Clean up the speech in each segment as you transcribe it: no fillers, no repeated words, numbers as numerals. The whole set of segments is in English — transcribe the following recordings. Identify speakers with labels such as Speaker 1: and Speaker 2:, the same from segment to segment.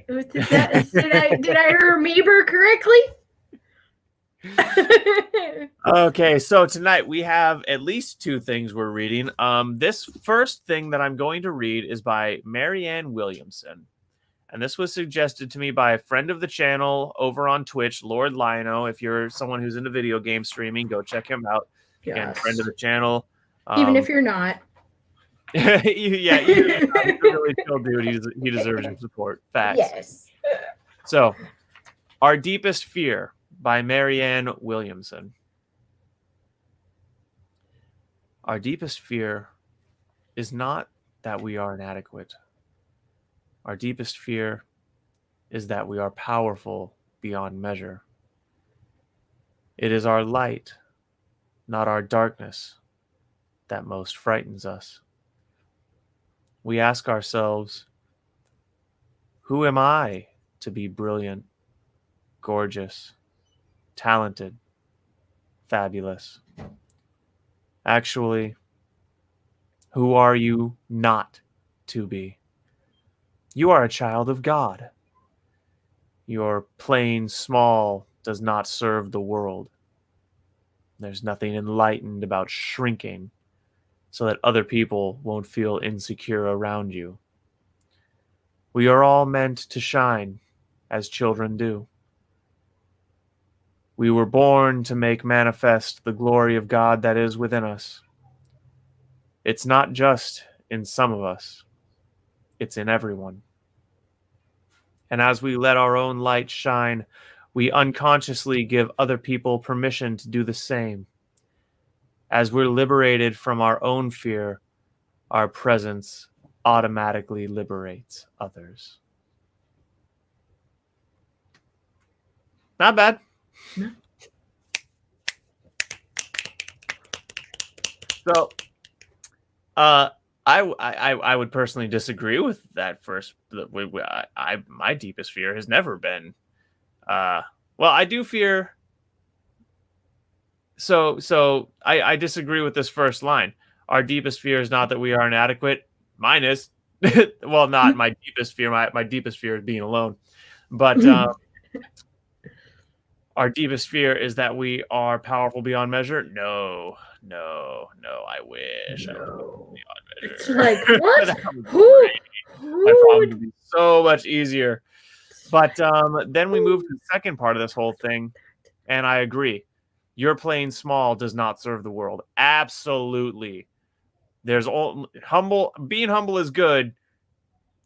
Speaker 1: Okay. Did I remember correctly?
Speaker 2: Okay, so tonight we have at least 2 things we're reading. This first thing that I'm going to read is by Marianne Williamson. And this was suggested to me by a friend of the channel over on Twitch, Lord Lino. If you're someone who's into video game streaming, go check him out. Again, friend of the channel.
Speaker 1: Even if you're not.
Speaker 2: Yeah, he's a really chill dude. He deserves your support. Facts.
Speaker 1: Yes.
Speaker 2: So, Our Deepest Fear by Marianne Williamson. Our deepest fear is not that we are inadequate. Our deepest fear is that we are powerful beyond measure. It is our light, not our darkness, that most frightens us. We ask ourselves, who am I to be brilliant, gorgeous, talented, fabulous? Actually, who are you not to be? You are a child of God. Your plain small does not serve the world. There's nothing enlightened about shrinking so that other people won't feel insecure around you. We are all meant to shine as children do. We were born to make manifest the glory of God that is within us. It's not just in some of us, it's in everyone. And as we let our own light shine, we unconsciously give other people permission to do the same. As we're liberated from our own fear, our presence automatically liberates others. Not bad.
Speaker 1: No.
Speaker 2: So, I would personally disagree with that first. My deepest fear has never been. Well, I do fear. So I disagree with this first line. Our deepest fear is not that we are inadequate. Mine is. Well, not my deepest fear. My deepest fear is being alone. But our deepest fear is that we are powerful beyond measure. No. I wish.
Speaker 1: No.
Speaker 2: I was
Speaker 1: It's like, what?
Speaker 2: Who? My problem would be so much easier. But then we move to the second part of this whole thing, and I agree. Your playing small does not serve the world. Absolutely. There's being humble is good.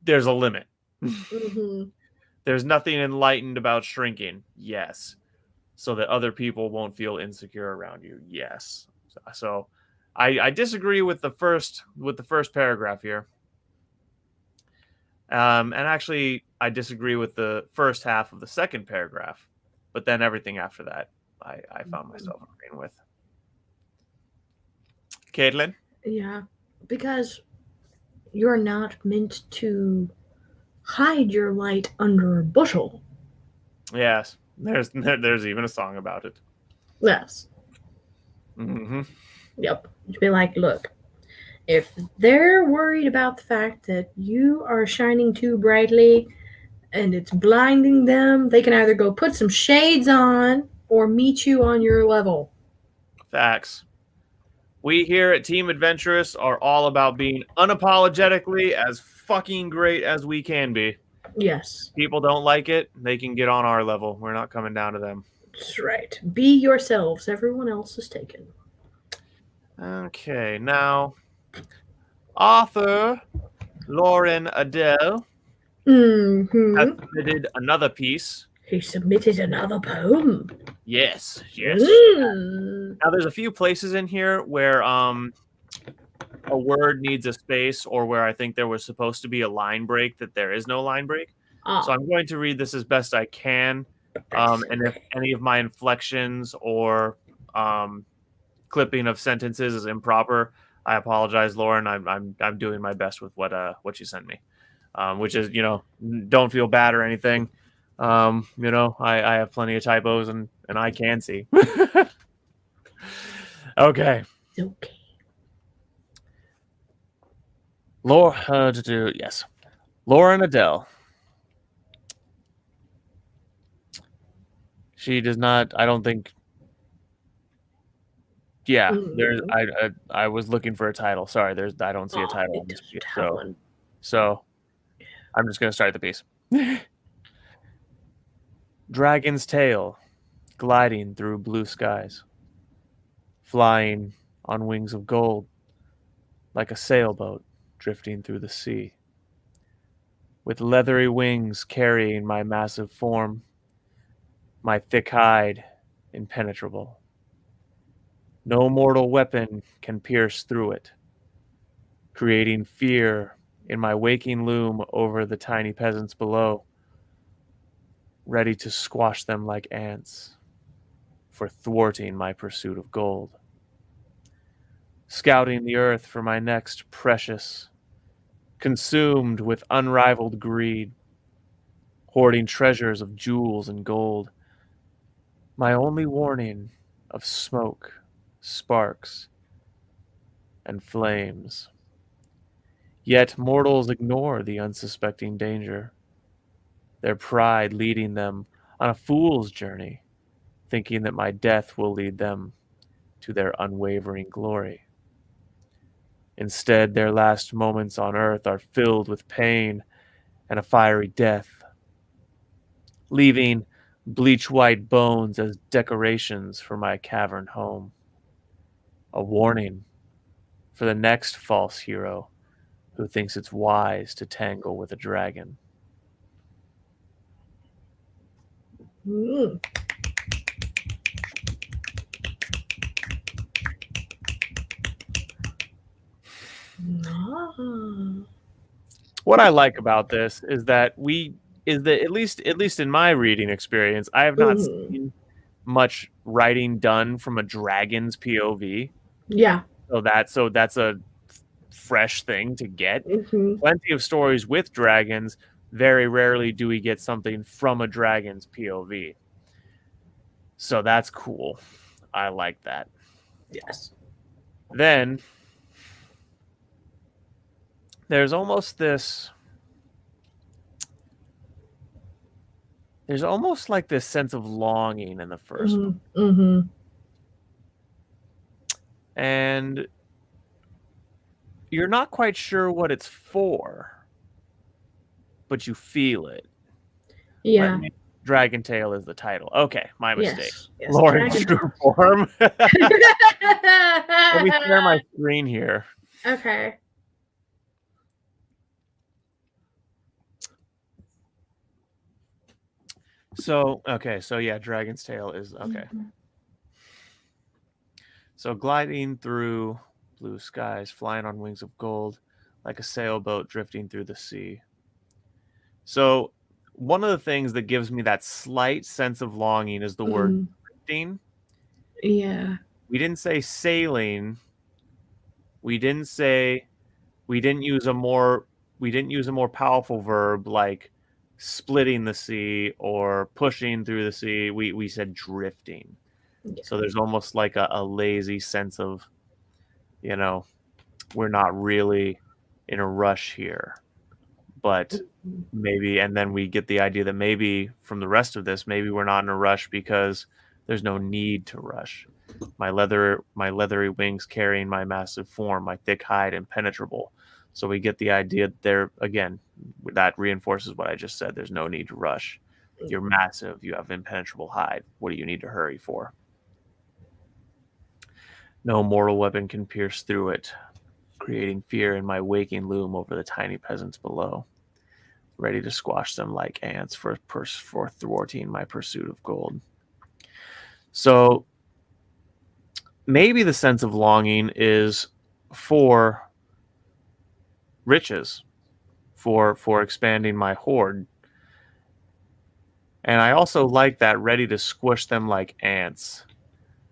Speaker 2: There's a limit.
Speaker 1: Mm-hmm.
Speaker 2: There's nothing enlightened about shrinking. Yes. So that other people won't feel insecure around you. Yes. So I disagree with the first paragraph here. And actually, I disagree with the first half of the second paragraph. But then everything after that, I found myself agreeing with. Caitlin?
Speaker 1: Yeah, because you're not meant to hide your light under a bushel.
Speaker 2: Yes, there's even a song about it.
Speaker 1: Yes.
Speaker 2: Mm-hmm.
Speaker 1: Yep. To be like, look, if they're worried about the fact that you are shining too brightly and it's blinding them, they can either go put some shades on or meet you on your level.
Speaker 2: Facts. We here at Team Adventurous are all about being unapologetically as fucking great as we can be.
Speaker 1: Yes.
Speaker 2: People don't like it, they can get on our level. We're not coming down to them.
Speaker 1: That's right. Be yourselves. Everyone else is taken.
Speaker 2: Okay, now, author Lauren Adele has submitted another piece.
Speaker 1: He submitted another poem.
Speaker 2: Yes.
Speaker 1: Mm.
Speaker 2: Now, there's a few places in here where a word needs a space, or where I think there was supposed to be a line break that there is no line break. So I'm going to read this as best I can. And if any of my inflections or clipping of sentences is improper, I apologize, Lauren. I'm doing my best with what you sent me, which is, don't feel bad or anything. I have plenty of typos and I can see. Okay.
Speaker 1: Okay.
Speaker 2: Lauren Adele. She does not. I don't think. Yeah, there's.
Speaker 1: Mm.
Speaker 2: I was looking for a title. Sorry, there's. I don't see a
Speaker 1: Oh,
Speaker 2: title
Speaker 1: it
Speaker 2: on this piece.
Speaker 1: doesn't have
Speaker 2: So
Speaker 1: one.
Speaker 2: so I'm just gonna start the piece. Dragon's tail, gliding through blue skies, flying on wings of gold, like a sailboat drifting through the sea. With leathery wings carrying my massive form, my thick hide impenetrable. No mortal weapon can pierce through it, creating fear in my waking loom over the tiny peasants below, ready to squash them like ants for thwarting my pursuit of gold. Scouting the earth for my next precious, consumed with unrivaled greed, hoarding treasures of jewels and gold. My only warning of smoke, sparks, and flames. Yet mortals ignore the unsuspecting danger, their pride leading them on a fool's journey, thinking that my death will lead them to their unwavering glory. Instead, their last moments on earth are filled with pain and a fiery death, leaving bleach white bones as decorations for my cavern home. A warning for the next false hero who thinks it's wise to tangle with a dragon.
Speaker 1: Mm. Ah.
Speaker 2: What I like about this is that at least in my reading experience, I have not
Speaker 1: Mhm.
Speaker 2: seen much writing done from a dragon's POV.
Speaker 1: Yeah.
Speaker 2: So that's a fresh thing to get.
Speaker 1: Mhm.
Speaker 2: Plenty of stories with dragons. Very rarely do we get something from a dragon's POV. So that's cool. I like that.
Speaker 1: Yes.
Speaker 2: Then there's almost this there's almost like this sense of longing in the first book.
Speaker 1: Mhm. Mhm.
Speaker 2: And you're not quite sure what it's for, but you feel it. Let
Speaker 1: Yeah.
Speaker 2: me Dragon Tail is the title. Okay, my mistake.
Speaker 1: Yes. Yes.
Speaker 2: Lauren
Speaker 1: Dragon
Speaker 2: true
Speaker 1: Tales.
Speaker 2: form. Let me share my screen here.
Speaker 1: Okay.
Speaker 2: So yeah, Dragon's Tail is okay. So gliding through blue skies, flying on wings of gold, like a sailboat drifting through the sea. So one of the things that gives me that slight sense of longing is the word
Speaker 1: Mm.
Speaker 2: drifting.
Speaker 1: Yeah.
Speaker 2: We didn't say sailing. We didn't say we didn't use a more we didn't use a more powerful verb like splitting the sea or pushing through the sea. We said drifting.
Speaker 1: Yeah.
Speaker 2: So there's almost like a lazy sense of, you know, we're not really in a rush here. But maybe, and then we get the idea that maybe from the rest of this, maybe we're not in a rush because there's no need to rush. My leathery wings carrying my massive form, my thick hide impenetrable. So we get the idea that there again, that reinforces what I just said. There's no need to rush. You're massive. You have impenetrable hide. What do you need to hurry for? No mortal weapon can pierce through it, creating fear in my waking loom over the tiny peasants below, ready to squash them like ants for thwarting my pursuit of gold. So maybe the sense of longing is for riches, for expanding my hoard. And I also like that ready to squish them like ants.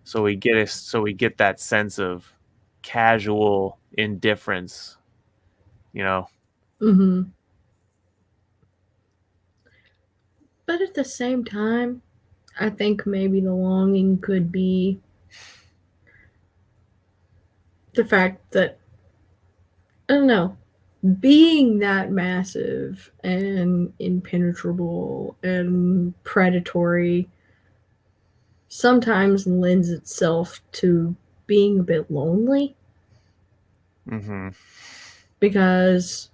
Speaker 2: So we get that sense of casual indifference, you know.
Speaker 1: Mhm. But at the same time, I think maybe the longing could be the fact that I don't know, being that massive and impenetrable and predatory, sometimes lends itself to being a bit lonely.
Speaker 2: Mm-hmm.
Speaker 1: Because,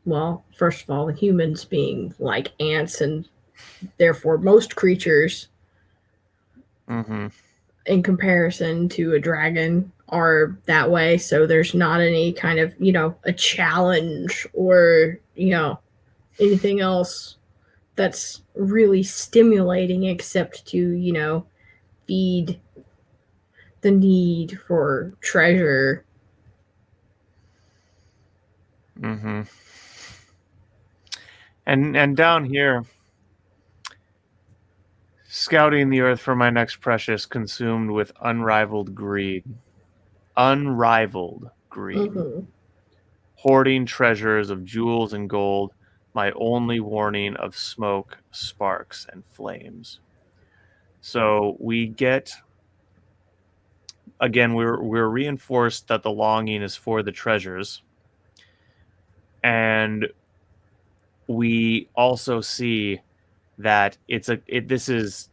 Speaker 1: well, first of all, the humans being like ants and therefore most creatures
Speaker 2: Mm-hmm.
Speaker 1: in comparison to a dragon are that way. So there's not any kind of, a challenge or, anything else that's really stimulating except to, feed the need for treasure.
Speaker 2: Mm-hmm. And down here, scouting the earth for my next precious, consumed with unrivaled greed. Unrivaled greed.
Speaker 1: Mm-hmm.
Speaker 2: Hoarding treasures of jewels and gold, my only warning of smoke, sparks, and flames. So we get, again, we're reinforced that the longing is for the treasures, and we also see that this is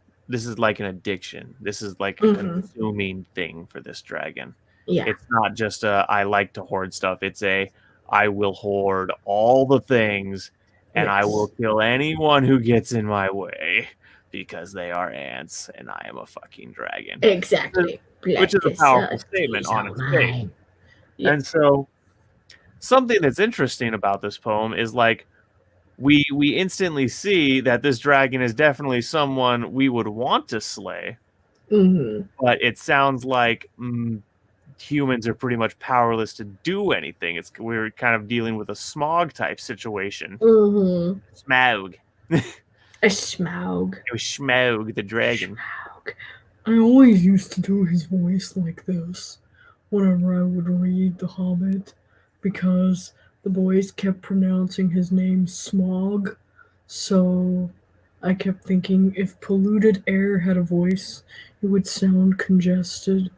Speaker 2: like an addiction. This is like a
Speaker 1: Mm-hmm.
Speaker 2: consuming thing for this dragon.
Speaker 1: Yeah.
Speaker 2: It's not just a I like to hoard stuff. It's a I will hoard all the things and I will
Speaker 1: Yes.
Speaker 2: kill anyone who gets in my way because they are ants and I am a fucking dragon.
Speaker 1: Exactly.
Speaker 2: Which is a powerful statement on its face.
Speaker 1: Yeah.
Speaker 2: And so something that's interesting about this poem is like we instantly see that this dragon is definitely someone we would want to slay,
Speaker 1: Mm-hmm.
Speaker 2: but it sounds like humans are pretty much powerless to do anything. We're kind of dealing with a smog type situation.
Speaker 1: Mm-hmm.
Speaker 2: Smaug.
Speaker 1: A Smaug.
Speaker 2: It was Smaug the dragon.
Speaker 1: Smaug. I always used to do his voice like this whenever I would read The Hobbit because the boys kept pronouncing his name Smog. So I kept thinking if polluted air had a voice, it would sound congested.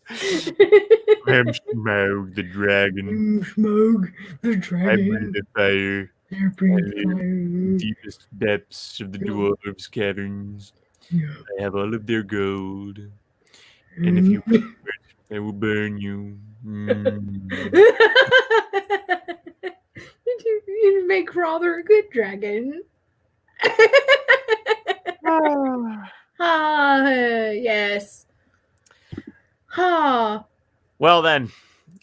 Speaker 2: I am Smaug the dragon.
Speaker 1: Smoke the
Speaker 2: I
Speaker 1: dragon.
Speaker 2: breathe fire.
Speaker 1: I
Speaker 2: I
Speaker 1: breathe
Speaker 2: live in
Speaker 1: fire.
Speaker 2: the deepest depths of the dwarves' caverns.
Speaker 1: Yeah.
Speaker 2: I have all of their gold. And if you I will burn you.
Speaker 1: You make rather a good dragon. Yes.
Speaker 2: Well then,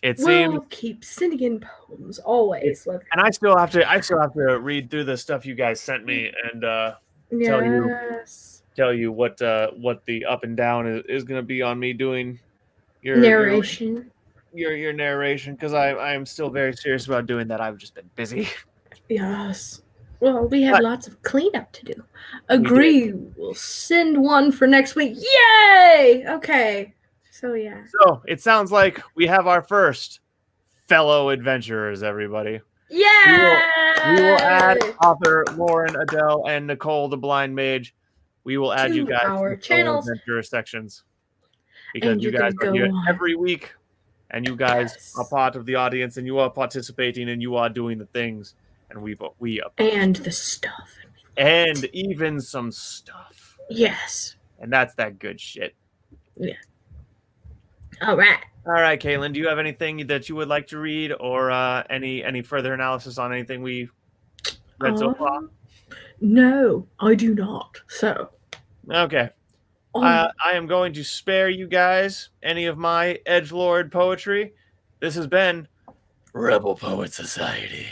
Speaker 2: it seems
Speaker 1: We'll keep sending in poems always.
Speaker 2: and I still have to read through the stuff you guys sent me and
Speaker 1: Yes.
Speaker 2: tell you what the up and down is going to be on me doing your
Speaker 1: Narration.
Speaker 2: your narration because I am still very serious about doing that. I've just been busy.
Speaker 1: Yes. Well, we have lots of cleanup to do.
Speaker 2: We
Speaker 1: We'll send one for next week. Yay! Okay. So yeah.
Speaker 2: So it sounds like we have our first fellow adventurers, everybody.
Speaker 1: Yeah.
Speaker 2: We will add author Lauren Adele and Nicole the Blind Mage. We will add you guys
Speaker 1: our
Speaker 2: to the
Speaker 1: channels.
Speaker 2: adventurer sections because
Speaker 1: And
Speaker 2: you guys are here
Speaker 1: on.
Speaker 2: every week, and you guys are part of the audience, and you are participating, and you are doing the things, and we
Speaker 1: and the stuff,
Speaker 2: and even some stuff.
Speaker 1: Yes,
Speaker 2: and that's that good shit.
Speaker 1: Yeah. All right,
Speaker 2: Caitlin. Do you have anything that you would like to read, or any further analysis on anything we read so far?
Speaker 1: No, I do not. So,
Speaker 2: okay. I am going to spare you guys any of my edgelord poetry. This has been Rebel Poet Society.